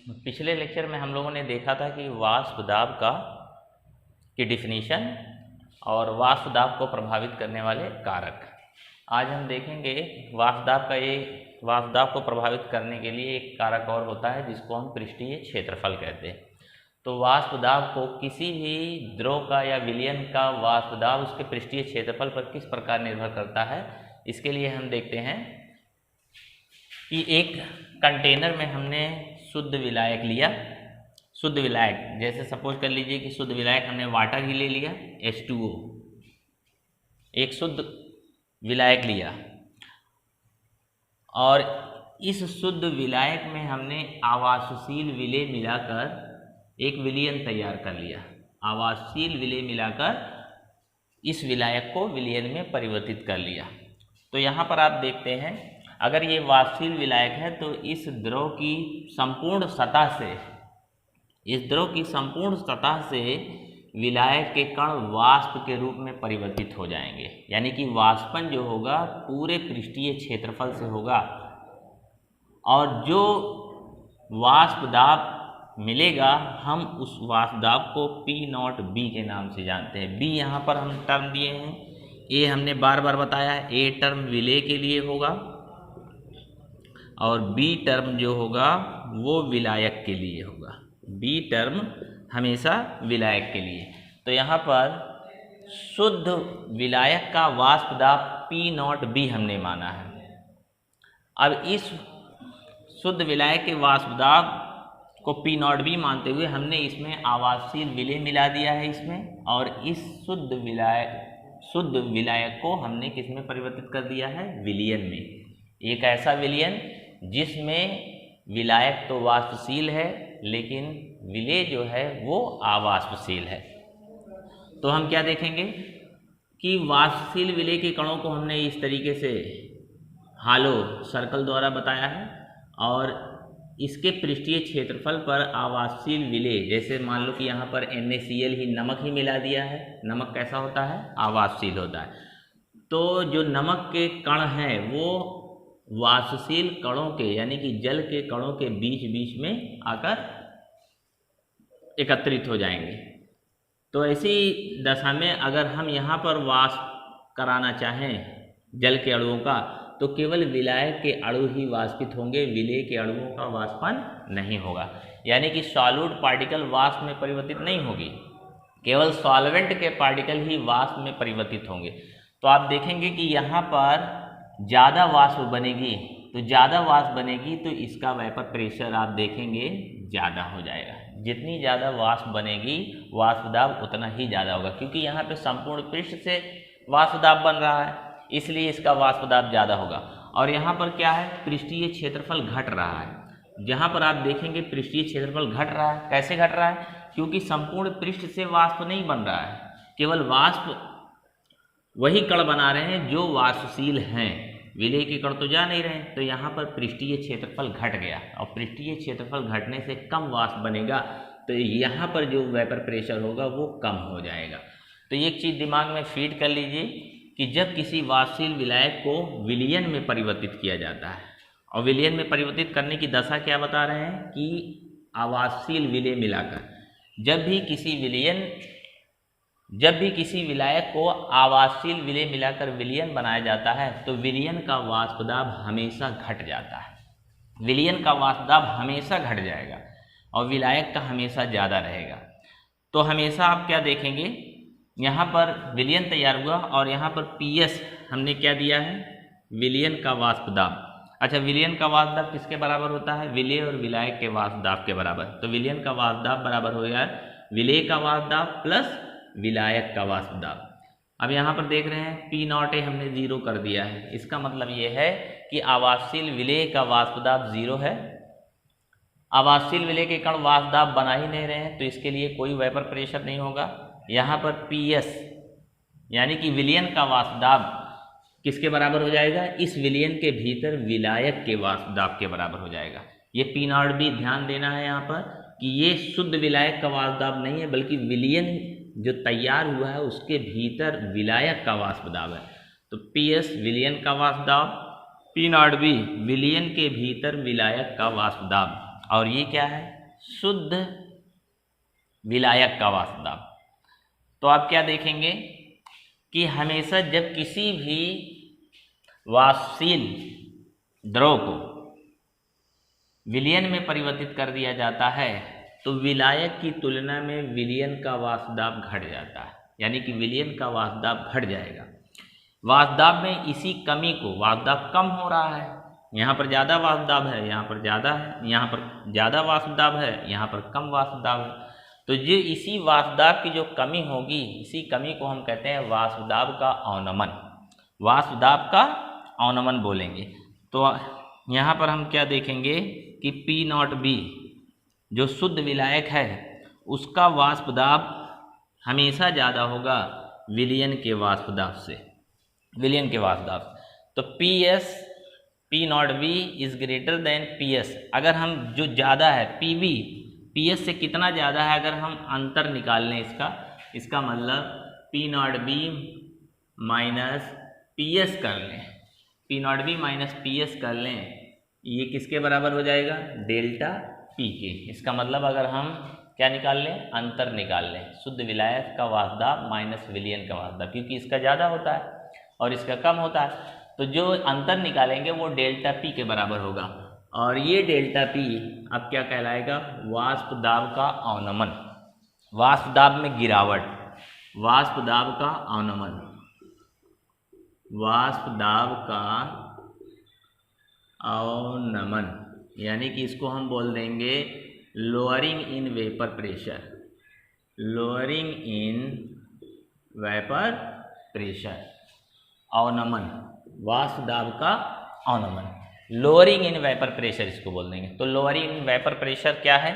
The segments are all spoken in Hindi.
पिछले लेक्चर में हम लोगों ने देखा था कि वाष्प दाब की डिफिनीशन और वाष्प दाब को प्रभावित करने वाले कारक। आज हम देखेंगे वाष्प दाब को प्रभावित करने के लिए एक कारक और होता है जिसको हम पृष्ठीय क्षेत्रफल कहते हैं। तो वाष्प दाब को किसी भी द्रव का या विलयन का वाष्प दाब उसके पृष्ठीय क्षेत्रफल पर किस प्रकार निर्भर करता है, इसके लिए हम देखते हैं कि एक कंटेनर में हमने शुद्ध विलायक लिया। शुद्ध विलायक जैसे सपोज कर लीजिए कि शुद्ध विलायक हमने वाटर ही ले लिया, H2O, एक शुद्ध विलायक लिया और इस शुद्ध विलायक में हमने आवासशील विलेय मिलाकर एक विलयन तैयार कर लिया। आवासशील विलेय मिलाकर इस विलायक को विलयन में परिवर्तित कर लिया। तो यहाँ पर आप देखते हैं, अगर ये वाष्पशील विलायक है तो इस द्रव की संपूर्ण सतह से विलायक के कण वाष्प के रूप में परिवर्तित हो जाएंगे, यानी कि वाष्पन जो होगा पूरे पृष्ठीय क्षेत्रफल से होगा और जो वाष्प दाब मिलेगा हम उस वाष्प दाब को P0B के नाम से जानते हैं। B यहाँ पर हम टर्म दिए हैं, A हमने बार बार बताया है, A टर्म विलेय के लिए होगा और B टर्म जो होगा वो विलायक के लिए होगा। B टर्म हमेशा विलायक के लिए। तो यहाँ पर शुद्ध विलायक का वाष्प दाब P0B हमने माना है। अब इस शुद्ध विलायक के वाष्प दाब को P0B मानते हुए हमने इसमें आवासशील विलेय मिला दिया है इसमें, और इस शुद्ध विलायक को हमने किस में परिवर्तित कर दिया है, विलयन में। एक ऐसा विलयन जिसमें विलायक तो वाष्पशील है लेकिन विलेय जो है वो अवाष्पशील है। तो हम क्या देखेंगे कि वाष्पशील विलेय के कणों को हमने इस तरीके से हालो सर्कल द्वारा बताया है और इसके पृष्ठीय क्षेत्रफल पर आवासशील विलेय, जैसे मान लो कि यहाँ पर NaCl ही नमक ही मिला दिया है। नमक कैसा होता है, आवासशील होता है। तो जो नमक के कण हैं वो वाष्पशील कणों के यानी कि जल के कणों के बीच बीच में आकर एकत्रित हो जाएंगे। तो ऐसी दशा में अगर हम यहाँ पर वाष्प कराना चाहें जल के अणुओं का तो केवल विलायक के अणु ही वाष्पित होंगे, विलेय के अणुओं का वाष्पन नहीं होगा। यानी कि सॉल्यूट पार्टिकल वाष्प में परिवर्तित नहीं होगी, केवल सॉल्वेंट के पार्टिकल ही वाष्प में परिवर्तित होंगे। तो आप देखेंगे कि यहाँ पर ज़्यादा वाष्प बनेगी, तो इसका वेपर प्रेशर आप देखेंगे ज़्यादा हो जाएगा। जितनी ज़्यादा वाष्प बनेगी वाष्प दाब उतना ही ज़्यादा होगा, क्योंकि यहाँ पे संपूर्ण पृष्ठ से वाष्प दाब बन रहा है इसलिए इसका वाष्प दाब ज़्यादा होगा। और यहाँ पर क्या है, पृष्ठीय क्षेत्रफल घट रहा है। जहाँ पर आप देखेंगे पृष्ठीय क्षेत्रफल घट रहा है। कैसे घट रहा है, क्योंकि संपूर्ण पृष्ठ से वाष्प नहीं बन रहा है, केवल वाष्प वही कण बना रहे हैं जो वाष्पशील हैं, विलेय के कण तो जा नहीं रहे। तो यहाँ पर पृष्ठीय क्षेत्रफल घट गया और पृष्ठीय क्षेत्रफल घटने से कम वाष्प बनेगा, तो यहाँ पर जो वेपर प्रेशर होगा वो कम हो जाएगा। तो एक चीज़ दिमाग में फीड कर लीजिए कि जब किसी वाष्पशील विलायक को विलयन में परिवर्तित किया जाता है, और विलयन में परिवर्तित करने की दशा क्या बता रहे हैं कि आवासशील विलेय मिलाकर, जब भी किसी विलायक को आवासशील विलेय मिलाकर विलयन बनाया जाता है तो विलयन का वाष्प दाब हमेशा घट जाता है। विलयन का वाष्प दाब हमेशा घट जाएगा और विलायक का हमेशा ज़्यादा रहेगा। तो हमेशा आप क्या देखेंगे, यहाँ पर विलयन तैयार हुआ और यहाँ पर PS हमने क्या दिया है, विलयन का वाष्प दाब। अच्छा, विलयन का वाष्प दाब किसके बराबर होता है, विलेय और विलायक के वाष्प दाब के बराबर। तो विलयन का वाष्प दाब बराबर हो गया विलेय का वाष्प दाब प्लस विलायक का वाष्प दाब। अब यहाँ पर देख रहे हैं P0A हमने 0 कर दिया है। इसका मतलब ये है कि आवासशील विलेय का वाष्प दाब 0 है। आवासशील विलेय के कण वाष्प दाब बना ही नहीं रहे हैं तो इसके लिए कोई वेपर प्रेशर नहीं होगा। यहाँ पर PS यानी कि विलयन का वाष्प दाब किसके बराबर हो जाएगा, इस विलयन के भीतर विलायक के वाष्प दाब के बराबर हो जाएगा। ये P0B ध्यान देना है यहाँ पर कि ये शुद्ध विलायक का वाष्प दाब नहीं है, बल्कि विलयन जो तैयार हुआ है उसके भीतर विलायक का वाष्प दाब है। तो PS विलयन का वाष्प दाब, P0B विलयन के भीतर विलायक का वाष्प दाब, और ये क्या है, शुद्ध विलायक का वाष्प दाब, तो आप क्या देखेंगे कि हमेशा जब किसी भी वाष्पशील द्रव को विलयन में परिवर्तित कर दिया जाता है तो विलायक की तुलना में विलयन का वाष्प दाब घट जाता है, यानी कि विलयन का वाष्प दाब घट जाएगा। वाष्प दाब में इसी कमी को, वाष्प दाब कम हो रहा है, यहाँ पर ज़्यादा वाष्प दाब है, यहाँ पर ज़्यादा है, यहाँ पर ज़्यादा वाष्प दाब है, यहाँ पर कम वाष्प दाब है, तो ये इसी वाष्प दाब की जो कमी होगी, इसी कमी को हम कहते हैं वाष्प दाब का अवनमन, वाष्प दाब का अवनमन बोलेंगे। तो यहाँ पर हम क्या देखेंगे कि पी नॉट बी जो शुद्ध विलायक है उसका वाष्प दाब हमेशा ज़्यादा होगा विलयन के वाष्प दाब से, विलयन के वाष्प दाब। तो P S P not be is greater than P S, अगर हम जो ज़्यादा है पी बी पी एस से कितना ज़्यादा है, अगर हम अंतर निकाल लें इसका मतलब P not B minus P S कर लें, P not B minus P S कर लें, ये किसके बराबर हो जाएगा, डेल्टा पी के। इसका मतलब अगर हम क्या निकाल लें, अंतर निकाल लें, शुद्ध विलायक का वाष्प दाब माइनस विलयन का वाष्प दाब, क्योंकि इसका ज़्यादा होता है और इसका कम होता है, तो जो अंतर निकालेंगे वो डेल्टा पी के बराबर होगा, और ये डेल्टा पी अब क्या कहलाएगा, वाष्प दाब का अवनमन, वाष्प दाब में गिरावट, वाष्प दाब का अवनमन, वाष्प दाब का अवनमन, यानी कि इसको हम बोल देंगे lowering in vapour pressure, lowering in vapour pressure, अवनमन, वाष्प दाब का अवनमन, लोअरिंग इन वेपर प्रेशर इसको बोल देंगे। तो लोअरिंग इन वेपर प्रेशर क्या है,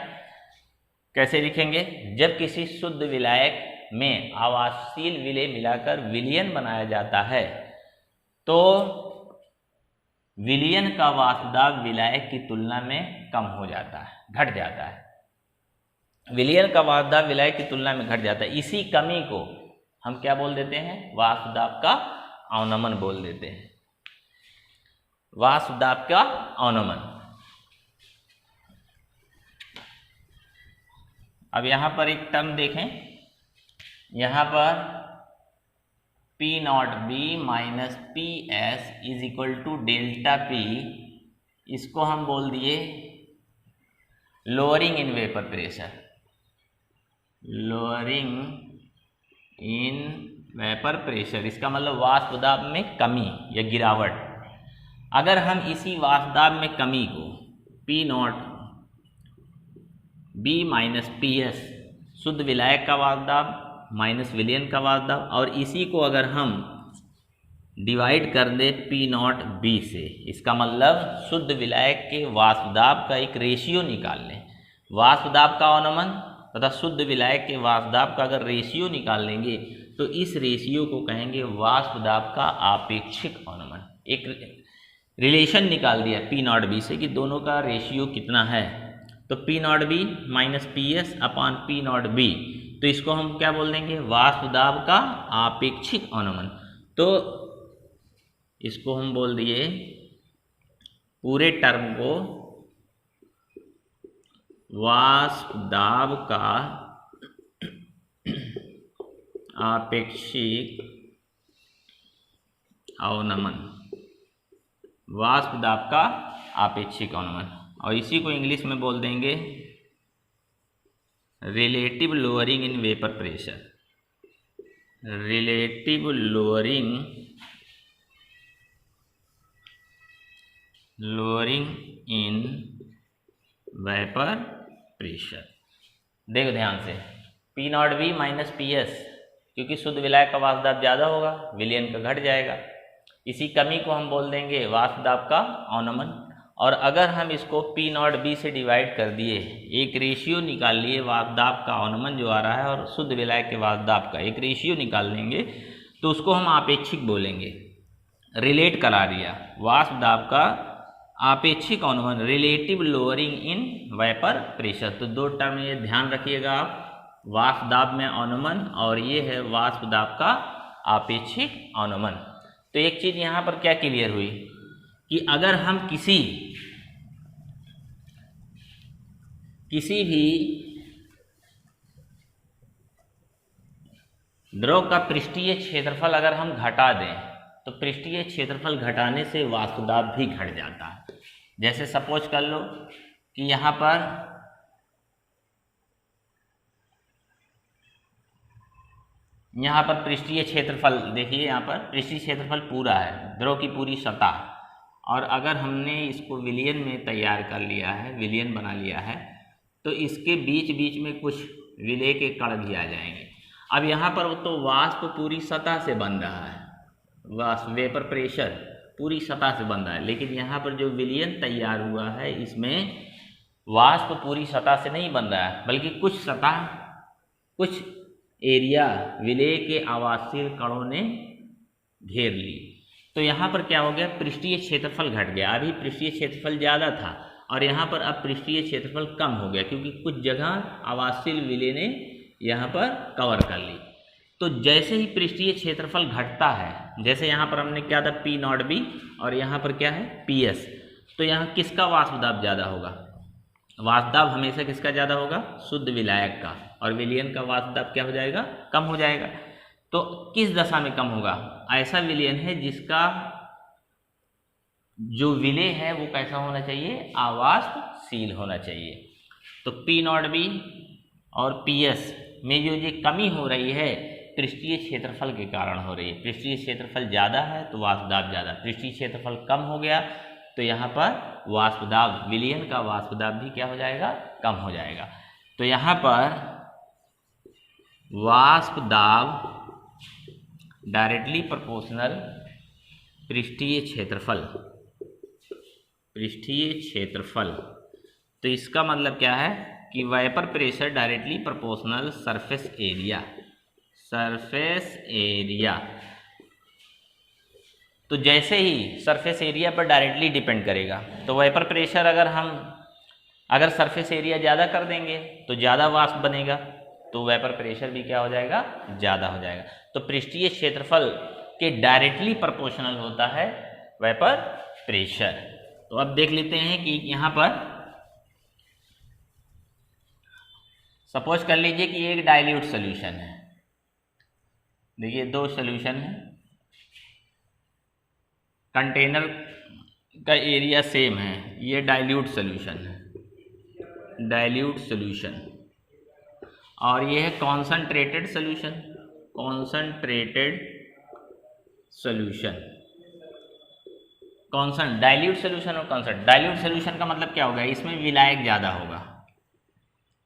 कैसे लिखेंगे, जब किसी शुद्ध विलायक में आवासशील विलेय मिलाकर विलयन बनाया जाता है तो विलयन का वाष्प दाब विलायक की तुलना में कम हो जाता है, घट जाता है, विलयन का वाष्प दाब विलायक की तुलना में घट जाता है। इसी कमी को हम क्या बोल देते हैं, वाष्प दाब का अवनमन बोल देते हैं, वाष्प दाब का अवनमन। अब यहाँ पर एक टर्म देखें, यहाँ पर P not B minus P S is equal to delta P, इसको हम बोल दिए lowering in vapour pressure, lowering in vapour pressure, इसका मतलब वाष्प दाब में कमी या गिरावट। अगर हम इसी वाष्प दाब में कमी को P not B minus P S, शुद्ध विलायक का वाष्प दाब माइनस विलयन का वाष्प दाब, और इसी को अगर हम डिवाइड कर दे P नॉट बी से, इसका मतलब शुद्ध विलायक के वाष्प दाब का एक रेशियो निकाल लें, वाष्प दाब का अवनमन तथा शुद्ध विलायक के वाष्प दाब का अगर रेशियो निकाल लेंगे तो इस रेशियो को कहेंगे वाष्प दाब का आपेक्षिक अवनमन। एक रिलेशन निकाल दिया P नॉट बी से कि दोनों का रेशियो कितना है, तो P not B minus P S upon P not B, तो इसको हम क्या बोल देंगे, वाष्प दाब का आपेक्षिक अवनमन। तो इसको हम बोल दिए पूरे टर्म को वाष्प दाब का आपेक्षिक अवनमन, वाष्प दाब का आपेक्षिक अवनमन, और इसी को इंग्लिश में बोल देंगे relative lowering in vapour pressure, relative lowering in vapour pressure. देखो ध्यान से, P not B minus P S, क्योंकि शुद्ध विलायक का वाष्प दाब ज़्यादा होगा, विलयन का घट जाएगा, इसी कमी को हम बोल देंगे वाष्प दाब का अवनमन। और अगर हम इसको P नॉट बी से डिवाइड कर दिए, एक रेशियो निकाल लिए वाष्प दाब का अवनमन जो आ रहा है और शुद्ध विलायक के वाष्प दाब का एक रेशियो निकाल लेंगे, तो उसको हम आपेक्षिक बोलेंगे, रिलेट करा दिया वाष्प दाब का आपेक्षिक अवनमन, relative lowering in vapour pressure. तो दो टर्म ये ध्यान रखिएगा आप, वाष्प दाब में अवनमन और ये है वाष्प दाब का आपेक्षिक अवनमन। तो एक चीज़ यहाँ पर क्या क्लियर हुई कि अगर हम किसी किसी भी द्रव का पृष्ठीय क्षेत्रफल अगर हम घटा दें तो पृष्ठीय क्षेत्रफल घटाने से वाष्प दाब भी घट जाता है। जैसे सपोज कर लो कि यहाँ पर पृष्ठीय क्षेत्रफल देखिए, यहाँ पर पृष्ठीय क्षेत्रफल पूरा है, द्रव की पूरी सतह, और अगर हमने इसको विलयन में तैयार कर लिया है, विलयन बना लिया है, तो इसके बीच बीच में कुछ विलय के कण भी आ जाएंगे। अब यहाँ पर तो वाष्प पूरी सतह से बन रहा है, वाष्प वेपर प्रेशर पूरी सतह से बन रहा है, लेकिन यहाँ पर जो विलयन तैयार हुआ है इसमें वाष्प पूरी सतह से नहीं बन रहा है, बल्कि कुछ सतह, कुछ एरिया विलय के आवासशील कणों ने घेर ली। तो यहाँ पर क्या हो गया, पृष्ठीय क्षेत्रफल घट गया। अभी पृष्ठीय क्षेत्रफल ज़्यादा था और यहाँ पर अब पृष्ठीय क्षेत्रफल कम हो गया, क्योंकि कुछ जगह आवासशील विलय ने यहाँ पर कवर कर ली। तो जैसे ही पृष्ठीय क्षेत्रफल घटता है, जैसे यहाँ पर हमने क्या था P0B और यहाँ पर क्या है PS, तो यहाँ किसका वाष्प दाब ज़्यादा होगा? वाष्प दाब हमेशा किसका ज़्यादा होगा? शुद्ध विलायक का, और विलयन का वाष्प दाब क्या हो जाएगा? कम हो जाएगा। तो किस दशा में कम होगा? ऐसा विलयन है जिसका जो विलय है वो कैसा होना चाहिए? आवासशील होना चाहिए। तो P0B और PS में जो ये कमी हो रही है पृष्ठीय क्षेत्रफल के कारण हो रही है। पृष्ठीय क्षेत्रफल ज़्यादा है तो वाष्प दाब ज़्यादा, पृष्ठीय क्षेत्रफल कम हो गया तो यहाँ पर वाष्प दाब, विलयन का वाष्प दाब भी क्या हो जाएगा? कम हो जाएगा। तो यहाँ पर वाष्प दाब डायरेक्टली प्रोपोर्शनल पृष्ठीय क्षेत्रफल। तो इसका मतलब क्या है कि vapour pressure directly proportional surface area. तो जैसे ही सरफेस एरिया पर डायरेक्टली डिपेंड करेगा, तो वेपर प्रेशर अगर सरफेस एरिया ज़्यादा कर देंगे तो ज़्यादा वाष्प बनेगा, तो वेपर प्रेशर भी क्या हो जाएगा? ज़्यादा हो जाएगा। तो पृष्ठीय क्षेत्रफल के डायरेक्टली प्रोपोर्शनल होता है वेपर प्रेशर। तो अब देख लेते हैं कि यहाँ पर सपोज कर लीजिए कि एक डाइल्यूट सॉल्यूशन है। देखिए दो सॉल्यूशन है, कंटेनर का एरिया सेम है, ये डाइल्यूट सॉल्यूशन और ये है कॉन्सनट्रेटेड सॉल्यूशन। डाइल्यूट सॉल्यूशन और कॉन्सनट्रेटेड। डाइल्यूट सॉल्यूशन का मतलब क्या होगा? इसमें विलायक ज़्यादा होगा।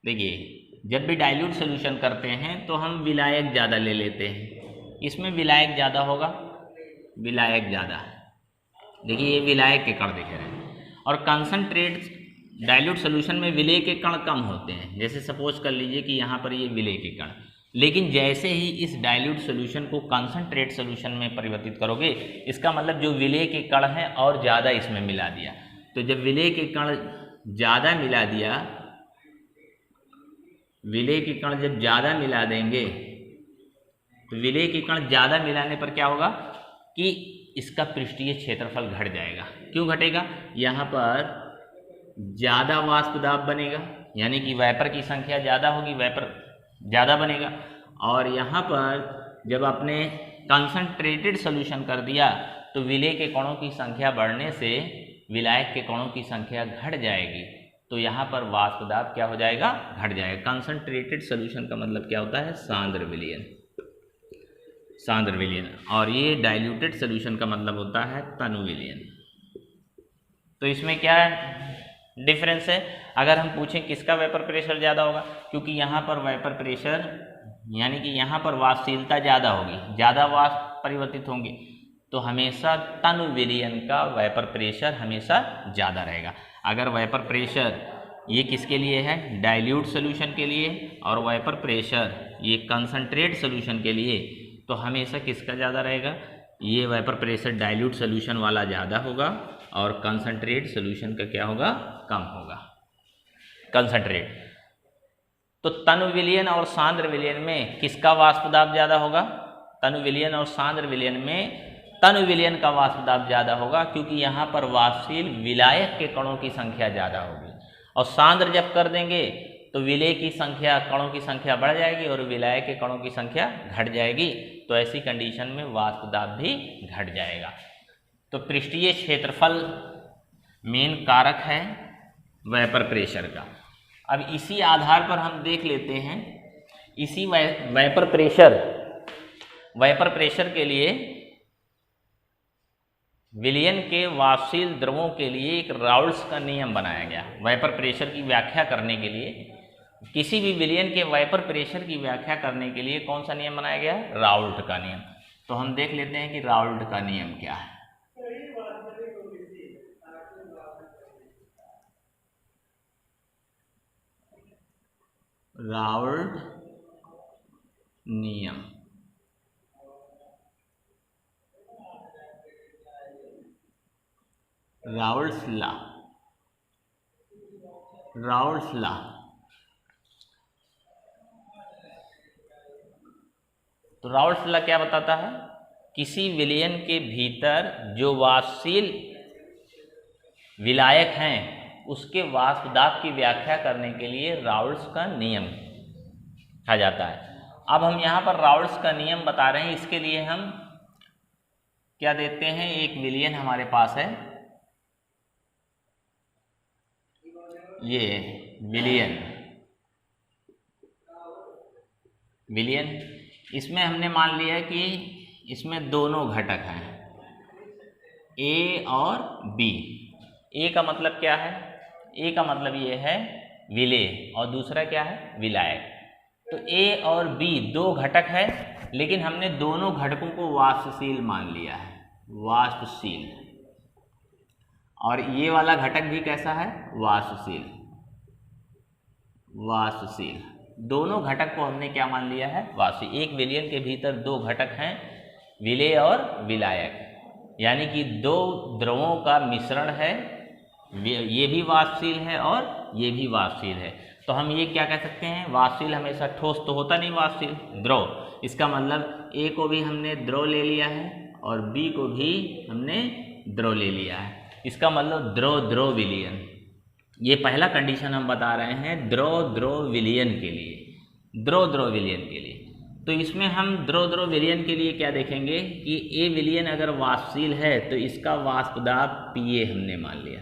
देखिए जब भी डाइल्यूट सॉल्यूशन करते हैं तो हम विलायक ज़्यादा ले लेते हैं, इसमें विलायक ज़्यादा होगा, विलायक ज़्यादा। देखिए ये विलायक के कण दिख रहे हैं। और कंसंट्रेट डाइल्यूट सॉल्यूशन में विलय के कण कम होते हैं। जैसे सपोज कर लीजिए कि यहाँ पर ये विलय के कण, लेकिन जैसे ही इस डाइल्यूट सॉल्यूशन को कंसंट्रेट सॉल्यूशन में परिवर्तित करोगे, इसका मतलब जो विलय के कण हैं और ज़्यादा इसमें मिला दिया। तो जब विलय के कण ज़्यादा मिला दिया, विलय के कण जब ज़्यादा मिला देंगे तो विलय के कण ज़्यादा मिलाने पर क्या होगा कि इसका पृष्ठीय क्षेत्रफल घट जाएगा। क्यों घटेगा? यहाँ पर ज़्यादा वाष्प दाब बनेगा, यानी कि वेपर की संख्या ज़्यादा होगी, वेपर ज़्यादा बनेगा। और यहाँ पर जब आपने कंसंट्रेटेड सॉल्यूशन कर दिया तो विलय के कणों की संख्या बढ़ने से विलायक के कणों की संख्या घट जाएगी, तो यहाँ पर वाष्प दाब क्या हो जाएगा? घट जाएगा। कंसंट्रेटेड सॉल्यूशन का मतलब क्या होता है? सांद्र विलयन। और ये डाइल्यूटेड सॉल्यूशन का मतलब होता है तनु विलयन। तो इसमें क्या डिफरेंस है? अगर हम पूछें किसका वेपर प्रेशर ज़्यादा होगा, क्योंकि यहाँ पर वेपर प्रेशर यानी कि यहाँ पर वाष्पशीलता ज़्यादा होगी, ज़्यादा वाष्प परिवर्तित होंगे, तो हमेशा तनु विलयन का वेपर प्रेशर हमेशा ज़्यादा रहेगा। अगर वेपर प्रेशर ये किसके लिए है? डाइल्यूट सॉल्यूशन के लिए, और वेपर प्रेशर ये कंसंट्रेट सॉल्यूशन के लिए, तो हमेशा किसका ज़्यादा रहेगा? ये वेपर प्रेशर डाइल्यूट सॉल्यूशन वाला ज़्यादा होगा और कंसंट्रेट सॉल्यूशन का क्या होगा? कम होगा। कंसंट्रेट। तो तनु विलयन और सांद्र विलयन में किसका वाष्प दाब ज़्यादा होगा? तनु विलयन और सांद्र विलयन में तनु विलयन का वाष्प दाब ज़्यादा होगा, क्योंकि यहाँ पर वाष्पशील विलायक के कणों की संख्या ज़्यादा होगी। और सांद्र जब कर देंगे तो विलेय की संख्या, कणों की संख्या बढ़ जाएगी और विलायक के कणों की संख्या घट जाएगी। तो ऐसी कंडीशन में वाष्प दाब भी घट जाएगा। तो पृष्ठीय क्षेत्रफल मेन कारक है वेपर प्रेशर का। अब इसी आधार पर हम देख लेते हैं, इसी वेपर प्रेशर के लिए विलयन के वाष्पशील द्रवों के लिए एक राउल्ट्स का नियम बनाया गया। वेपर प्रेशर की व्याख्या करने के लिए, किसी भी विलयन के वेपर प्रेशर की व्याख्या करने के लिए कौन सा नियम बनाया गया? राउल्ट का नियम। तो हम देख लेते हैं कि राउल्ट का नियम क्या है। राउल्ट नियम, राउल्ट्स लॉ, राउल्ट्स लॉ। तो राउल्ट्स लॉ क्या बताता है? किसी विलयन के भीतर जो वाष्पशील विलायक हैं उसके वाष्प दाब की व्याख्या करने के लिए राउल्ट्स का नियम कहा जाता है। अब हम यहाँ पर राउल्ट्स का नियम बता रहे हैं। इसके लिए हम क्या देते हैं, एक विलयन हमारे पास है, ये विलयन, इसमें हमने मान लिया कि इसमें दोनों घटक हैं, ए और बी। ए का मतलब क्या है? ए का मतलब ये है विलेय और दूसरा क्या है? विलायक। तो ए और बी दो घटक है, लेकिन हमने दोनों घटकों को वाष्पशील मान लिया है, वाष्पशील। और ये वाला घटक भी कैसा है? वाष्पशील। दोनों घटक को हमने क्या मान लिया है? वाष्पशील। एक विलयन के भीतर दो घटक हैं, विलेय और विलायक, यानी कि दो द्रवों का मिश्रण है, ये भी वाष्पशील है और ये भी वाष्पशील है। तो हम ये क्या कह सकते हैं? वाष्पशील हमेशा ठोस तो होता नहीं, वाष्पशील द्रव। इसका मतलब ए को भी हमने द्रव ले लिया है और बी को भी हमने द्रव ले लिया है। इसका मतलब द्रव विलयन। ये पहला कंडीशन हम बता रहे हैं द्रव विलयन के लिए, द्रव विलयन के लिए। तो इसमें हम द्रव विलयन के लिए क्या देखेंगे कि ए विलयन अगर वाष्पशील है तो इसका वाष्प दाब Pa हमने मान लिया,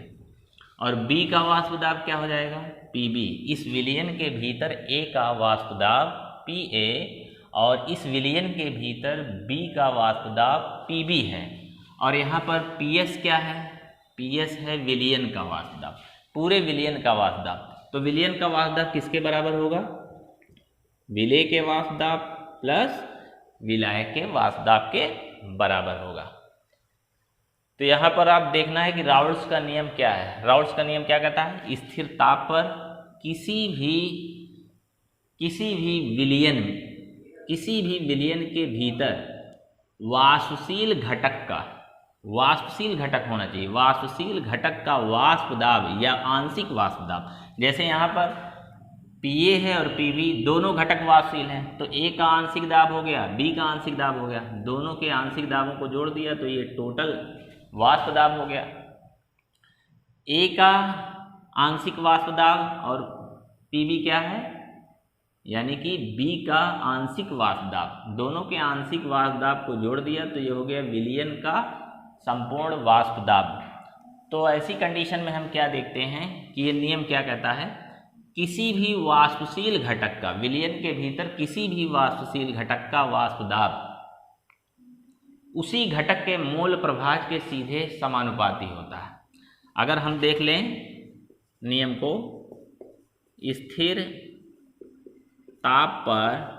और बी का वाष्प दाब क्या हो जाएगा? Pb। इस विलयन के भीतर ए का वाष्प दाब Pa और इस विलयन के भीतर बी का वाष्प दाब Pb है। और यहाँ पर Ps क्या है? Ps है विलयन का वाष्प दाब, पूरे विलयन का वाष्प दाब। तो विलयन का वाष्प दाब किसके बराबर होगा? विलेय के वाष्प दाब प्लस विलायक के वाष्प दाब के बराबर होगा। तो यहाँ पर आप देखना है कि राउल्ट्स का नियम क्या है। राउल्ट्स का नियम क्या कहता है? स्थिर ताप पर किसी भी विलयन के भीतर वाष्पशील घटक होना चाहिए, वाष्पशील घटक का वाष्प दाब या आंशिक वाष्प दाब। जैसे यहाँ पर Pa है और Pb दोनों घटक वाष्पशील हैं, तो A का आंशिक दाब हो गया, B का आंशिक दाब हो गया, दोनों के आंशिक दाबों को जोड़ दिया तो ये टोटल वाष्प दाब हो गया। A का आंशिक वाष्प दाब और Pb क्या है, यानी कि B का आंशिक वाष्प दाब, दोनों के आंशिक वाष्प दाब को जोड़ दिया तो ये हो गया विलयन का संपूर्ण वाष्प दाब। तो ऐसी कंडीशन में हम क्या देखते हैं कि ये नियम क्या कहता है? किसी भी वाष्पशील घटक का, विलयन के भीतर किसी भी वाष्पशील घटक का वाष्प दाब उसी घटक के मोल प्रभाज के सीधे समानुपाती होता है। अगर हम देख लें नियम को, स्थिर ताप पर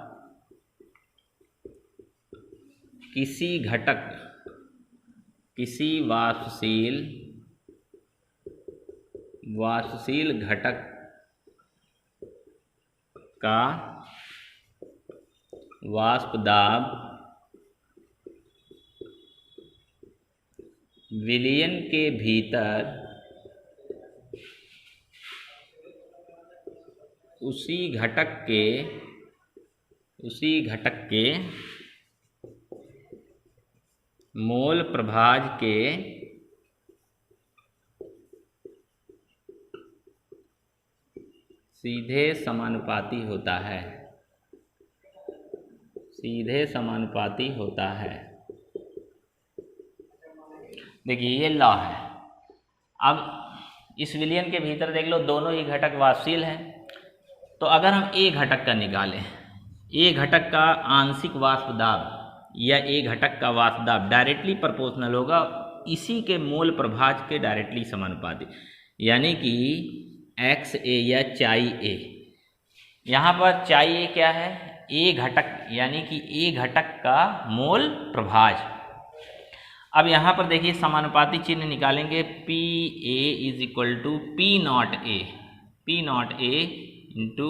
किसी वाष्पशील घटक का वाष्प दाब विलयन के भीतर उसी घटक के मोल प्रभाज के सीधे समानुपाती होता है, सीधे समानुपाती होता है। देखिए ये लॉ है। अब इस विलयन के भीतर देख लो दोनों ही घटक वाष्पशील हैं, तो अगर हम ए घटक का निकालें, ए घटक का आंशिक वाष्प दाब या ए घटक का वाष्प दाब डायरेक्टली प्रोपोर्शनल होगा इसी के मोल प्रभाज के डायरेक्टली समानुपाती, यानी कि एक्स ए या चाई ए। यहाँ पर चाई ए क्या है? ए घटक, यानी कि ए घटक का मोल प्रभाज। अब यहाँ पर देखिए समानुपाती चिन्ह निकालेंगे, P A is equal to P not A, P not A into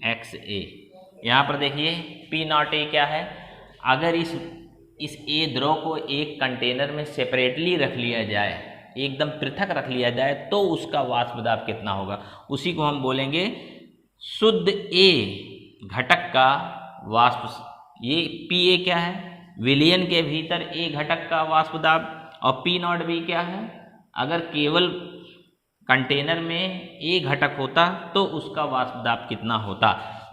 X A. यहाँ पर देखिए पी नॉट ए क्या है? अगर इस ए द्रव को एक कंटेनर में सेपरेटली रख लिया जाए, एकदम पृथक रख लिया जाए, तो उसका वाष्प दाब कितना होगा, उसी को हम बोलेंगे शुद्ध ए घटक का वाष्प। ये पी ए क्या है? विलयन के भीतर ए घटक का वाष्प दाब, और पी नॉट बी क्या है? अगर केवल कंटेनर में ए घटक होता तो उसका वाष्प दाब कितना होता,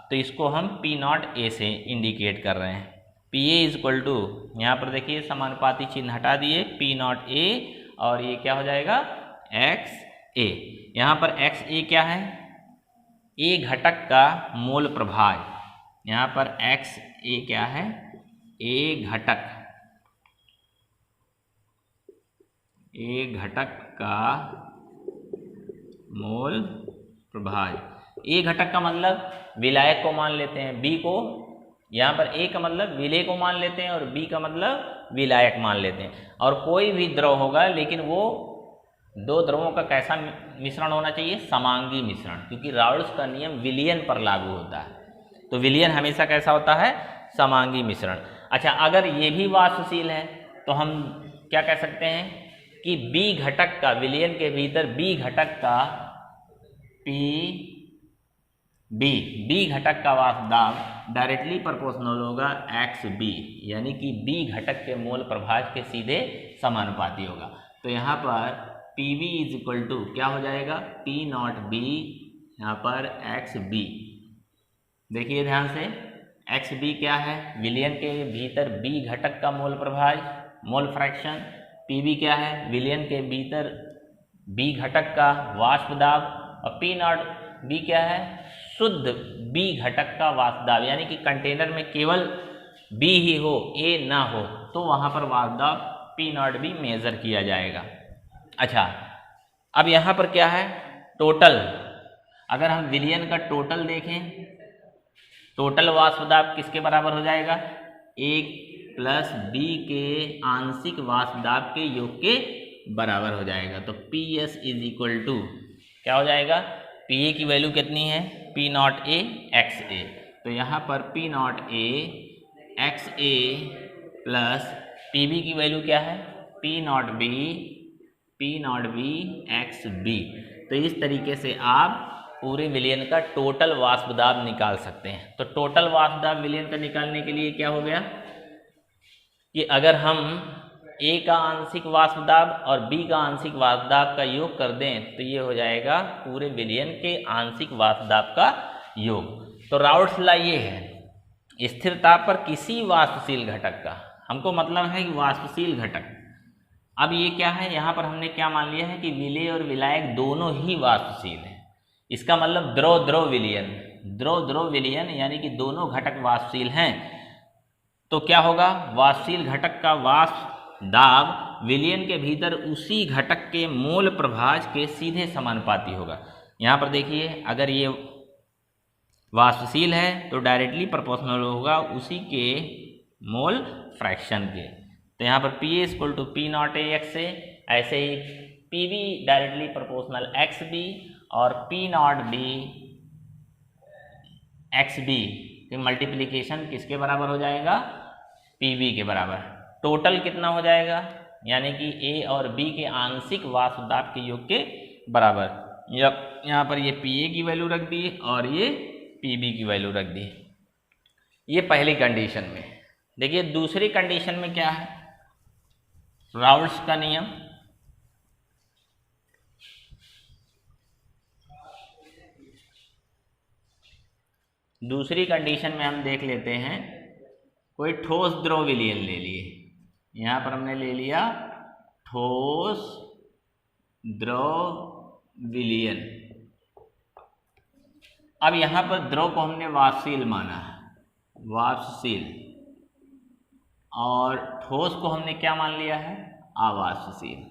तो इसको हम पी नॉट ए से इंडिकेट कर रहे हैं। P A is equal to, यहाँ पर देखिए समानुपाती चिन्ह हटा दिए, पी नॉट ए, और ये क्या हो जाएगा? X A. यहाँ पर एक्स ए क्या है? ए घटक का मोल प्रभाज। यहाँ पर एक्स ए क्या है? ए घटक, ए घटक का मोल प्रभाज। ए घटक का मतलब विलायक को मान लेते हैं, बी को, यहाँ पर ए का मतलब विलेय को मान लेते हैं और बी का मतलब विलायक मान लेते हैं। और कोई भी द्रव होगा, लेकिन वो दो द्रवों का कैसा मिश्रण होना चाहिए? समांगी मिश्रण, क्योंकि राउल्स का नियम विलयन पर लागू होता है। तो विलयन हमेशा कैसा होता है? समांगी मिश्रण। अच्छा, अगर ये भी वाष्पशील है तो हम क्या कह सकते हैं कि बी घटक का, विलयन के भीतर बी घटक का पी बी घटक का वाष्प दाब डायरेक्टली प्रोपोर्शनल होगा एक्स बी, यानी कि बी घटक के मोल प्रभाज के सीधे समानुपाती होगा। तो यहाँ पर P B is equal to क्या हो जाएगा? पी नॉट बी, यहाँ पर एक्स बी। देखिए ध्यान से, एक्स बी क्या है? विलयन के भीतर बी घटक का मोल प्रभाज, मोल फ्रैक्शन। पी बी क्या है? विलयन के भीतर बी घटक का वाष्प दाब, और पी नॉट बी क्या है? शुद्ध बी घटक का वाष्प दाब, यानी कि कंटेनर में केवल बी ही हो, ए ना हो, तो वहां पर वाष्प दाब पी नॉट बी मेजर किया जाएगा। अच्छा, अब यहाँ पर क्या है? टोटल, अगर हम विलयन का टोटल देखें, टोटल वाष्प दाब किसके बराबर हो जाएगा? एक प्लस बी के आंशिक वाष्प दाब के योग के बराबर हो जाएगा। तो P S is equal to क्या हो जाएगा? पी ए की वैल्यू कितनी है? P not A X A. तो यहाँ पर P not A X A plus P B की वैल्यू क्या है? P not B X B. तो इस तरीके से आप पूरे विलयन का टोटल वाष्प दाब निकाल सकते हैं। तो टोटल वाष्प दाब विलयन का निकालने के लिए क्या हो गया कि अगर हम ए का आंशिक वाष्प दाब और बी का आंशिक वाष्प दाब का योग कर दें तो ये हो जाएगा पूरे विलयन के आंशिक वाष्प दाब का योग। तो राउल्ट्स लॉ ये है, स्थिर ताप पर किसी वाष्पशील घटक का, हमको मतलब है कि वाष्पशील घटक। अब ये क्या है? यहाँ पर हमने क्या मान लिया है कि विलेय और विलायक दोनों ही वाष्पशील हैं। इसका मतलब द्रव द्रव विलयन, द्रव द्रव विलयन, यानी कि दोनों घटक वाष्पशील हैं। तो क्या होगा? वाष्पशील घटक का वाष्प दाब विलयन के भीतर उसी घटक के मोल प्रभाज के सीधे समानुपाती होगा। यहाँ पर देखिए, अगर ये वाष्पशील है तो डायरेक्टली प्रोपोर्शनल होगा उसी के मोल फ्रैक्शन के। तो यहाँ पर P A equal to P not A X A, ऐसे ही P B directly proportional X B, और P not B X B की मल्टीप्लिकेशन किसके बराबर हो जाएगा? पी बी के बराबर। टोटल कितना हो जाएगा? यानी कि ए और बी के आंशिक वाष्प दाब के योग के बराबर। यहाँ पर ये पी ए की वैल्यू रख दी और ये पी बी की वैल्यू रख दी। ये पहली कंडीशन में। देखिए दूसरी कंडीशन में क्या है? राउल्ट्स का नियम, दूसरी कंडीशन में हम देख लेते हैं, कोई ठोस द्रव विलयन ले लिए। यहाँ पर हमने ले लिया ठोस द्रव विलयन। अब यहाँ पर द्रव को हमने वाष्पशील माना है, वाष्पशील, और ठोस को हमने क्या मान लिया है, अवाष्पशील।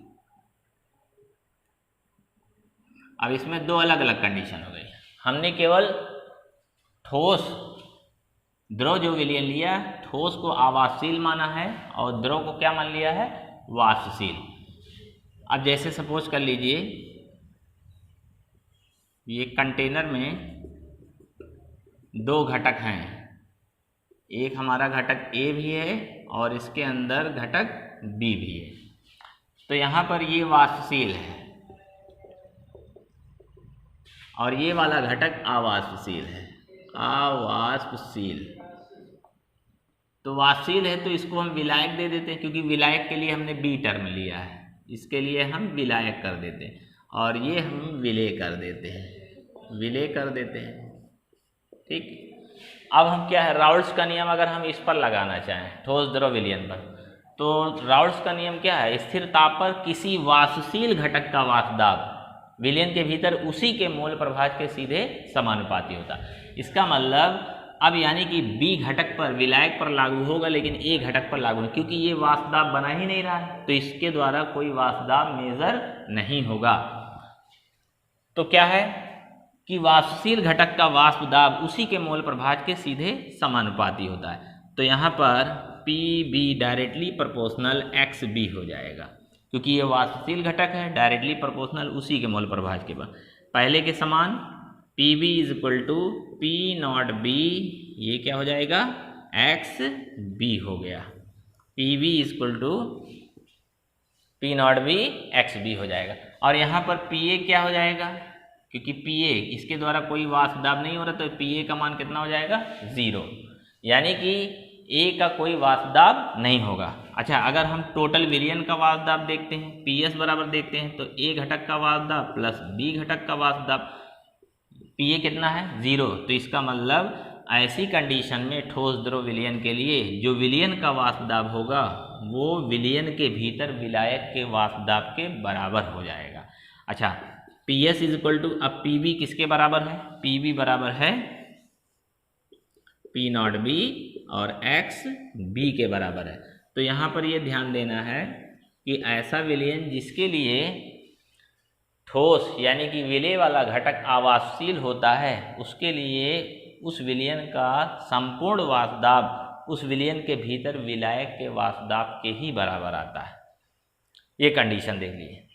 अब इसमें दो अलग अलग कंडीशन हो गई। हमने केवल ठोस द्रव जो विलयन लिया, ठोस को अवाष्पशील माना है और द्रव को क्या मान लिया है, वाष्पशील। अब जैसे सपोज कर लीजिए ये कंटेनर में दो घटक हैं, एक हमारा घटक ए भी है और इसके अंदर घटक बी भी है। तो यहाँ पर ये वाष्पशील है और ये वाला घटक अवाष्पशील है, अवाष्पशील। तो वाष्पशील है तो इसको हम विलायक दे देते हैं, क्योंकि विलायक के लिए हमने बी टर्म लिया है, इसके लिए हम विलायक कर देते हैं और ये हम विलेय कर देते हैं, विलेय कर देते हैं। ठीक। अब हम क्या है, राउल्ट्स का नियम अगर हम इस पर लगाना चाहें ठोस द्रव विलयन पर, तो राउल्ट्स का नियम क्या है, स्थिर ताप पर किसी वाष्पशील घटक का वाष्प दाब विलयन के भीतर उसी के मोल प्रभाज के सीधे समानुपाती होता है। इसका मतलब अब यानी कि बी घटक पर विलायक पर लागू होगा लेकिन ए घटक पर लागू नहीं, क्योंकि ये वाष्प दाब बना ही नहीं रहा है तो इसके द्वारा कोई वाष्प दाब मेजर नहीं होगा। तो क्या है कि वाष्पशील घटक का वाष्प दाब उसी के मोल प्रभाज के सीधे समानुपाती होता है। तो यहाँ पर P B directly proportional X B हो जाएगा, क्योंकि ये वाष्पशील घटक है, डायरेक्टली प्रोपोर्शनल उसी के मोल प्रभाज के पर। पहले के समान P B is equal to P not B, ये क्या हो जाएगा, एक्स बी हो गया। P B is equal to P not B X B हो जाएगा। और यहाँ पर पी ए क्या हो जाएगा, क्योंकि पी ए इसके द्वारा कोई वाष्प दाब नहीं हो रहा तो पी ए का मान कितना हो जाएगा, 0, यानी कि ए का कोई वाष्प दाब नहीं होगा। अच्छा, अगर हम टोटल विलयन का वाष्प दाब देखते हैं, पी एस बराबर देखते हैं, तो ए घटक का वाष्प दाब प्लस बी घटक का वाष्प दाब, पी ए कितना है, 0। तो इसका मतलब ऐसी कंडीशन में ठोस द्रव विलयन के लिए जो विलयन का वाष्प दाब होगा वो विलयन के भीतर विलायक के वाष्प दाब के बराबर हो जाएगा। अच्छा, P S is equal to, अब पी बी किसके बराबर है, पी बी बराबर है पी नॉट बी और एक्स बी के बराबर है। तो यहाँ पर ये ध्यान देना है कि ऐसा विलयन जिसके लिए ठोस यानी कि विलेय वाला घटक अवाष्पशील होता है, उसके लिए उस विलयन का संपूर्ण वाष्प दाब उस विलयन के भीतर विलायक के वाष्प दाब के ही बराबर आता है। ये कंडीशन देख लीजिए।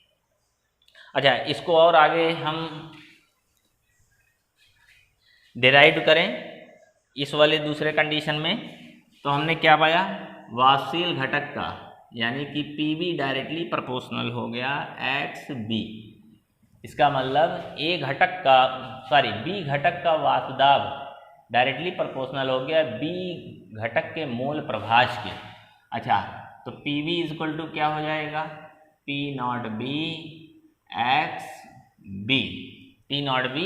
अच्छा, इसको और आगे हम डिराइव करें इस वाले दूसरे कंडीशन में, तो हमने क्या पाया, वाष्पशील घटक का यानी कि पी बी डायरेक्टली प्रोपोर्शनल हो गया एक्स बी। इसका मतलब ए घटक का बी घटक का वाष्प दाब डायरेक्टली प्रोपोर्शनल हो गया बी घटक के मोल प्रभाज के। अच्छा, तो P V is equal to क्या हो जाएगा, P not B X B, P not B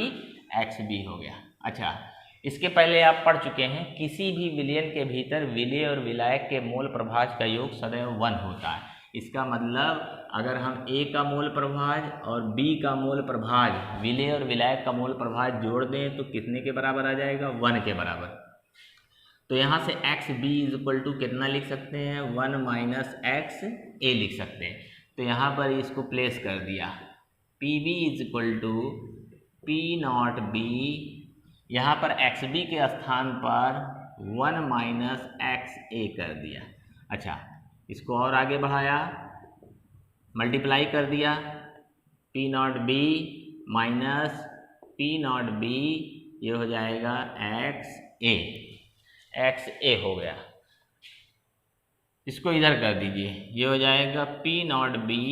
X B हो गया। अच्छा, इसके पहले आप पढ़ चुके हैं किसी भी विलयन के भीतर विलेय और विलायक के मोल प्रभाज का योग सदैव 1 होता है। इसका मतलब अगर हम ए का मोल प्रभाज और बी का मोल प्रभाज, विलेय और विलायक का मोल प्रभाज जोड़ दें तो कितने के बराबर आ जाएगा, 1 के बराबर। तो यहाँ से X B is equal to कितना लिख सकते हैं, 1 माइनस एक्स ए लिख सकते हैं। तो यहाँ पर इसको प्लेस कर दिया, P B is equal to P not B, यहाँ पर एक्स बी के स्थान पर 1 माइनस एक्स ए कर दिया। अच्छा, इसको और आगे बढ़ाया, मल्टीप्लाई कर दिया, P not B minus P not B, ये हो जाएगा एक्स ए हो गया। इसको इधर कर दीजिए, ये हो जाएगा P not B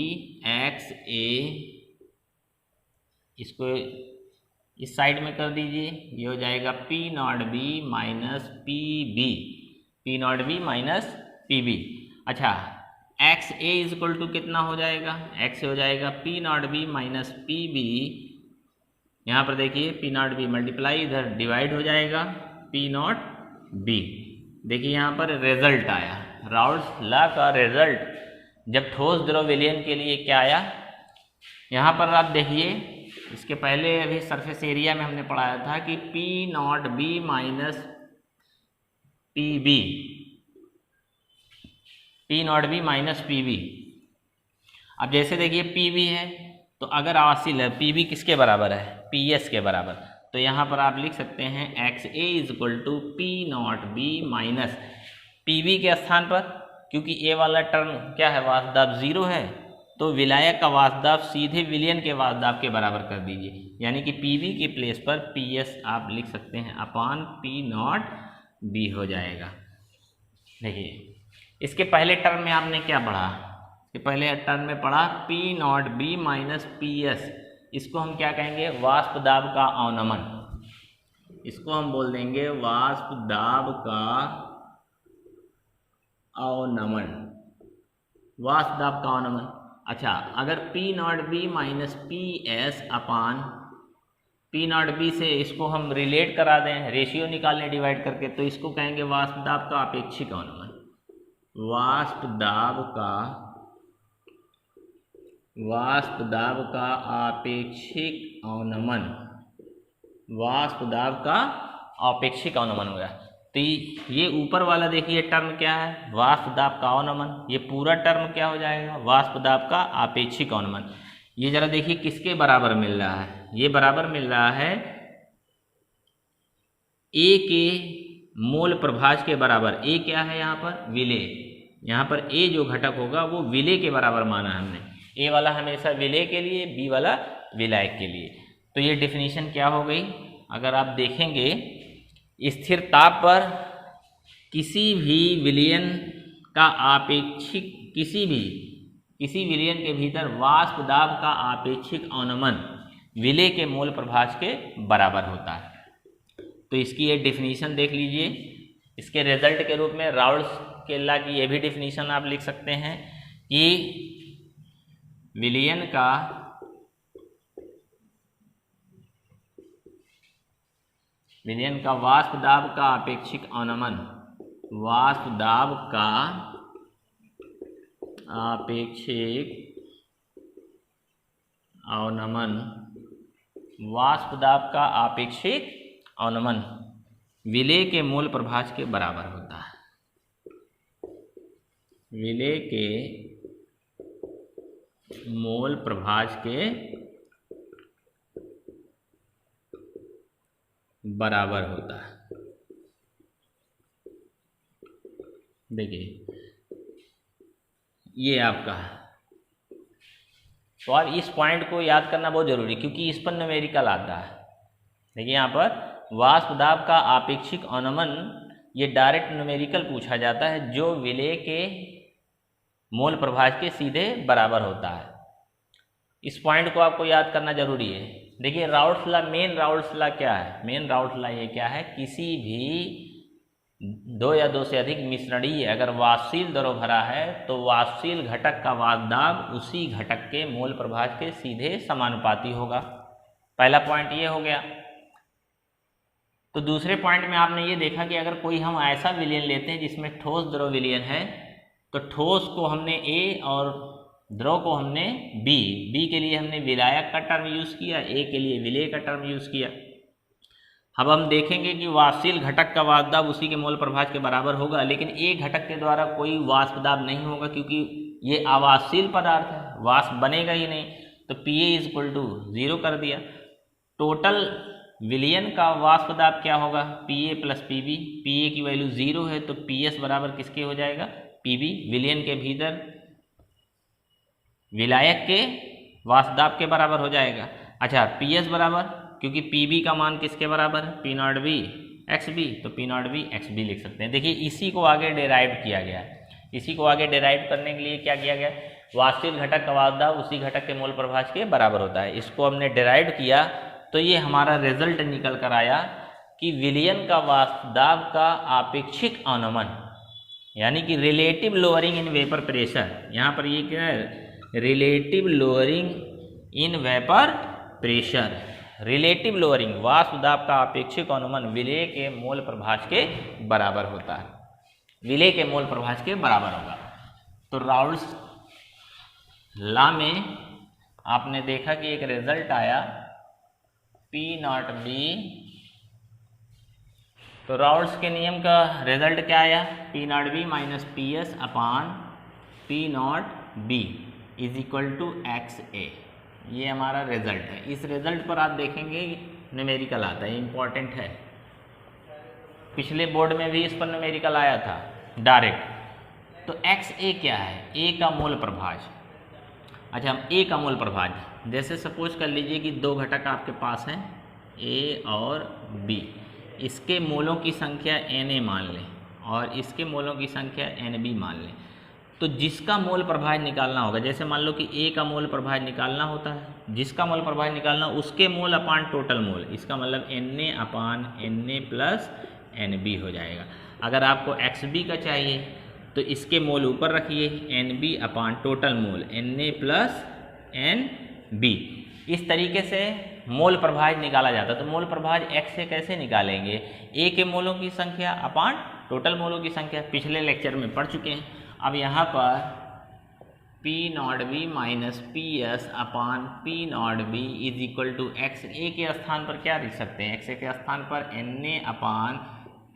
X A, इसको इस साइड में कर दीजिए, ये हो जाएगा P not B minus P B, P not B minus P B. अच्छा, X A is equal to कितना हो जाएगा, एक्स हो जाएगा P not B minus P B. यहाँ पर देखिए पी नॉट बी मल्टीप्लाई इधर डिवाइड हो जाएगा, पी नॉट बी। देखिए यहाँ पर रिजल्ट आया, राउल्ट्स लॉ का रिजल्ट जब ठोस द्रव विलयन के लिए क्या आया, यहाँ पर आप देखिए, इसके पहले अभी सरफेस एरिया में हमने पढ़ाया था कि P not B minus P B, P not B minus P B. अब जैसे देखिए पी बी है, तो अगर आवासीय है पी बी किसके बराबर है, पी एस के बराबर, तो यहाँ पर आप लिख सकते हैं X A is equal to P not B minus P B के स्थान पर, क्योंकि ए वाला टर्म क्या है, वाष्प दाब 0 है, तो विलायक का वाष्प दाब सीधे विलयन के वाष्प दाब के बराबर कर दीजिए, यानी कि पी बी के प्लेस पर पी एस आप लिख सकते हैं अपान पी नॉट बी हो जाएगा। देखिए इसके पहले टर्म में आपने क्या पढ़ा, इसके पहले टर्म में पढ़ा P not B minus P S, इसको हम क्या कहेंगे, वाष्प दाब का अवनमन, इसको हम बोल देंगे वाष्प दाब का अवनमन, वाष्प दाब का अवनमन। अच्छा, अगर P not B minus P S upon P not be से इसको हम रिलेट करा दें, रेशियो निकालने डिवाइड करके, तो इसको कहेंगे वाष्प दाब का अपेक्षिक अवनमन, वाष्प दाब का अपेक्षिक अवनमन, वाष्प दाब का अपेक्षिक अवनमन हो गया। तो ये ऊपर वाला देखिए टर्म क्या है, वाष्प दाब का अवनमन, ये पूरा टर्म क्या हो जाएगा, वाष्प दाब का अपेक्षिक अवनमन। ये जरा देखिए किसके बराबर मिल रहा है, ये बराबर मिल रहा है ए के मोल प्रभाज के बराबर। ए क्या है यहाँ पर, विलेय, यहाँ पर ए जो घटक होगा वो विलेय के बराबर माना है हमने, ए वाला हमेशा विलेय के लिए, बी वाला विलायक के लिए। तो ये डिफिनीशन क्या हो गई, अगर आप देखेंगे स्थिर ताप पर किसी भी विलयन का आपेक्षिक, किसी विलयन के भीतर वाष्प दाब का आपेक्षिक अवनमन विलेय के मोल प्रभाज के बराबर होता है। तो इसकी ये डिफिनीशन देख लीजिए, इसके रिजल्ट के रूप में राउल्ट्स के लॉ की ये भी डिफिनीशन आप लिख सकते हैं कि विलयन का वाष्प दाब का अपेक्षिक अवनमन, वाष्प दाब का अपेक्षिक अवनमन, वाष्प दाब का अपेक्षिक अवनमन विलेय के मोल प्रभाज के बराबर होता है, विलेय के मोल प्रभाज के बराबर होता है। देखिए ये आपका है, तो और इस पॉइंट को याद करना बहुत जरूरी, क्योंकि इस पर न्यूमेरिकल आता है। देखिए यहाँ पर वाष्प दाब का आपेक्षिक अवनमन, ये डायरेक्ट न्यूमेरिकल पूछा जाता है, जो विलेय के मोल प्रभाज के सीधे बराबर होता है। इस पॉइंट को आपको याद करना जरूरी है। देखिए Raoult's law, main Raoult's law क्या है, मेन राउल्ट्स लॉ ये क्या है, किसी भी दो या दो से अधिक मिश्रणीय अगर वाष्पशील द्रव भरा है तो वाष्पशील घटक का वाष्प दाब उसी घटक के मोल प्रभाज के सीधे समानुपाती होगा। पहला पॉइंट ये हो गया। तो दूसरे पॉइंट में आपने ये देखा कि अगर कोई हम ऐसा विलयन लेते हैं जिसमें ठोस द्रव विलयन है, तो ठोस को हमने ए और द्रव को हमने बी के लिए हमने विलायक का टर्म यूज़ किया, ए के लिए विलेय का टर्म यूज़ किया। अब हम देखेंगे कि वाष्पशील घटक का वाष्प दाब उसी के मोल प्रभाज के बराबर होगा, लेकिन ए घटक के द्वारा कोई वाष्प दाब नहीं होगा, क्योंकि ये अवाष्पशील पदार्थ है, वाष्प बनेगा ही नहीं। तो P A is equal to 0 कर दिया। टोटल विलयन का वाष्प दाब क्या होगा, P A plus P B. P A की वैल्यू 0 है, तो पी एस बराबर किसके हो जाएगा, पी बी, विलयन के भीतर विलायक के वाष्प दाब के बराबर हो जाएगा। अच्छा, पी एस बराबर, क्योंकि पी बी का मान किसके बराबर है, P not B X B, तो P not B X B लिख सकते हैं। देखिए इसी को आगे डेराइव किया गया है। इसी को आगे डेराइव करने के लिए क्या किया गया, वाष्पशील घटक का वाष्प दाब उसी घटक के मोल प्रभाज के बराबर होता है। इसको हमने डेराइव किया, तो ये हमारा रिजल्ट निकल कर आया कि विलयन का वाष्प दाब का आपेक्षिक अवनमन, यानी कि relative lowering in vapour pressure. यहाँ पर ये क्या है, relative lowering in vapour pressure, relative lowering वाष्प दाब का अपेक्षिक अनुमान विलेय के मोल प्रभाज के बराबर होता है, विलेय के मोल प्रभाज के बराबर होगा। तो राउल्ट्स लॉ में आपने देखा कि एक रिजल्ट आया P नॉट बी, तो राउल्ट्स के नियम का रिजल्ट क्या आया, P not B minus P S upon P not B is equal to X A. ये हमारा रिजल्ट है। इस रिजल्ट पर आप देखेंगे न्यूमेरिकल आता है, इंपॉर्टेंट है। पिछले बोर्ड में भी इस पर न्यूमेरिकल आया था डायरेक्ट। तो एक्स ए क्या है, ए का मोल प्रभाज। अच्छा, हम ए का मोल प्रभाज, जैसे सपोज कर लीजिए कि दो घटक आपके पास हैं ए और बी, इसके मोलों की संख्या Na मान लें और इसके मोलों की संख्या Nb मान लें। तो जिसका मोल प्रभाज निकालना होगा, जैसे मान लो कि ए का मोल प्रभाज निकालना होता है, जिसका मोल प्रभाज निकालना उसके मोल अपान टोटल मोल, इसका मतलब Na अपान Na प्लस Nb हो जाएगा। अगर आपको Xb का चाहिए तो इसके मोल ऊपर रखिए, Nb upon total mole Na plus Nb। इस तरीके से मोल प्रभाज निकाला जाता है। तो मोल प्रभाज X से कैसे निकालेंगे, A के मोलों की संख्या अपान टोटल मोलों की संख्या, पिछले लेक्चर में पढ़ चुके हैं। अब यहाँ पर P not B minus P S upon P not B is equal to X A के स्थान पर क्या लिख सकते हैं, एक्स ए के स्थान पर Na अपान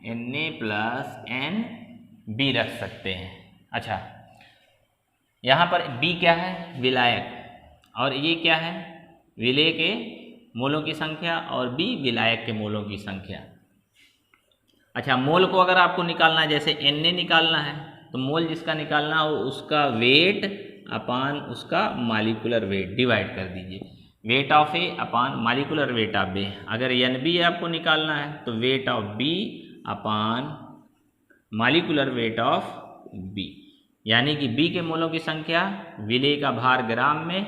Na प्लस Nb रख सकते हैं। अच्छा, यहाँ पर B क्या है, विलायक, और ये क्या है, विलेय के मोलों की संख्या, और B विलायक के मोलों की संख्या। अच्छा, मोल को अगर आपको निकालना है, जैसे Na निकालना है, तो मोल जिसका निकालना हो उसका वेट अपान उसका मालिकुलर वेट डिवाइड कर दीजिए, weight of A upon molecular weight of B. अगर Nb आपको निकालना है तो weight of B upon molecular weight of B, यानी कि B के मोलों की संख्या विलेय का भार ग्राम में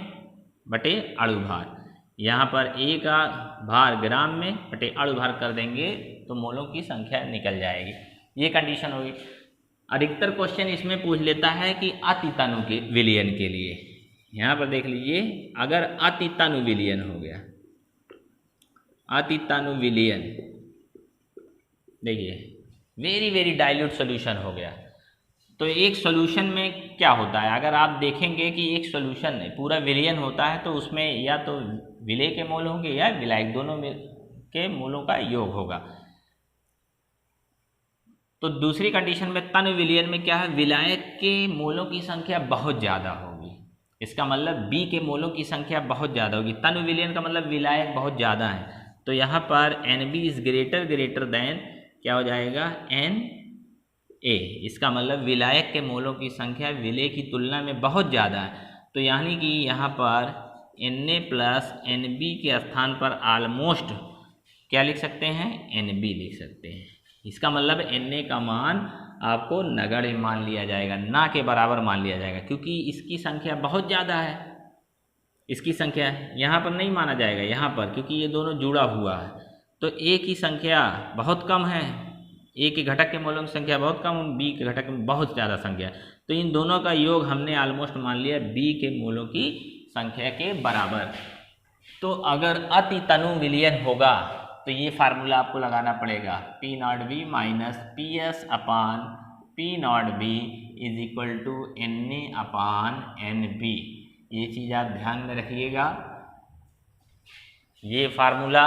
बटे अणु भार, यहाँ पर A का भार ग्राम में बटे अणु भार कर देंगे तो मोलों की संख्या निकल जाएगी। ये कंडीशन होगी। अधिकतर क्वेश्चन इसमें पूछ लेता है कि अतितानु के विलयन के लिए। यहाँ पर देख लीजिए, अगर अतितानु विलयन हो गया, अतितानु विलयन, देखिए वेरी वेरी डाइल्यूट सॉल्यूशन हो गया, तो एक सॉल्यूशन में क्या होता है, अगर आप देखेंगे कि एक सॉल्यूशन पूरा विलयन होता है तो उसमें या तो विलेय के मोल होंगे या विलायक, दोनों के मोलों का योग होगा। तो दूसरी कंडीशन में तनु विलयन में क्या है, विलायक के मोलों की संख्या बहुत ज़्यादा होगी, इसका मतलब B के मोलों की संख्या बहुत ज़्यादा होगी। तनु विलयन का मतलब विलायक बहुत ज़्यादा है, तो यहाँ पर Nb इज ग्रेटर देन क्या हो जाएगा, Na, इसका मतलब विलायक के मोलों की संख्या विलेय की तुलना में बहुत ज़्यादा है। तो यानी कि यहाँ पर Na प्लस Nb के स्थान पर ऑलमोस्ट क्या लिख सकते हैं, Nb लिख सकते हैं। इसका मतलब Na का मान आपको नगण्य मान लिया जाएगा, ना के बराबर मान लिया जाएगा, क्योंकि इसकी संख्या बहुत ज़्यादा है। इसकी संख्या यहाँ पर नहीं माना जाएगा, यहाँ पर क्योंकि ये दोनों जुड़ा हुआ है। तो A की संख्या बहुत कम है, A के घटक के मोलों की संख्या बहुत कम, B के घटक में बहुत ज़्यादा संख्या, तो इन दोनों का योग हमने ऑलमोस्ट मान लिया B के मोलों की संख्या के बराबर। तो अगर अतितनु विलयन होगा तो ये फार्मूला आपको लगाना पड़ेगा, P not B minus P S upon P not B is equal to Na upon Nb। ये चीज़ आप ध्यान में रखिएगा, ये फार्मूला